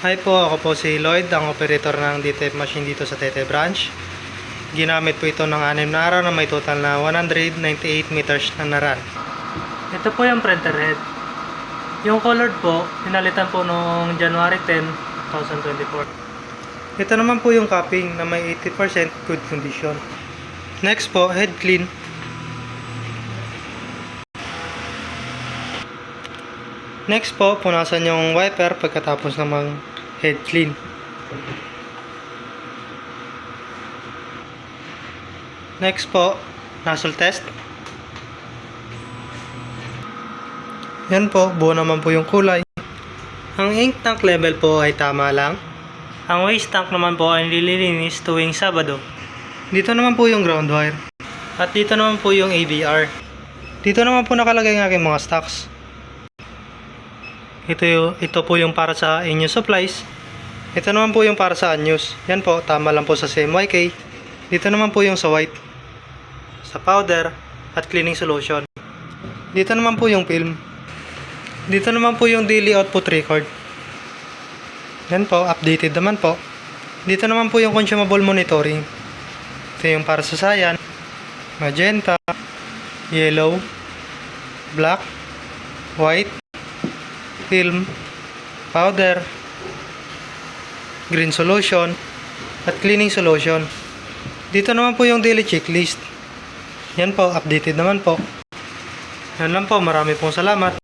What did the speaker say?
Hi po, ako po si Lloyd, ang operator ng DTF machine dito sa Tete Branch. Ginamit po ito ng 6 na araw na may total na 198 meters na naran. Ito po yung printer head. Yung colored po, pinalitan po noong January 10, 2024. Ito naman po yung capping na may 80% good condition. Next po, head clean. Next po, punasan yung wiper pagkatapos namang head clean. Next po, nozzle test. Yan po, buo naman po yung kulay. Ang ink tank level po ay tama lang. Ang waste tank naman po ay nililinis tuwing Sabado. Dito naman po yung ground wire. At dito naman po yung ABR. Dito naman po nakalagay ng aking mga stocks. Ito po yung para sa inyo supplies. Ito naman po yung para sa unused. Yan po, tama lang po sa CMYK. Dito naman po yung sa white, sa powder, at cleaning solution. Dito naman po yung film. Dito naman po yung daily output record. Yan po, updated naman po. Dito naman po yung consumable monitoring. Ito yung para sa cyan, magenta, yellow, black, white, film, powder, green solution, at cleaning solution. Dito naman po yung daily checklist. Yan po, updated naman po. Yan lang po, marami pong salamat.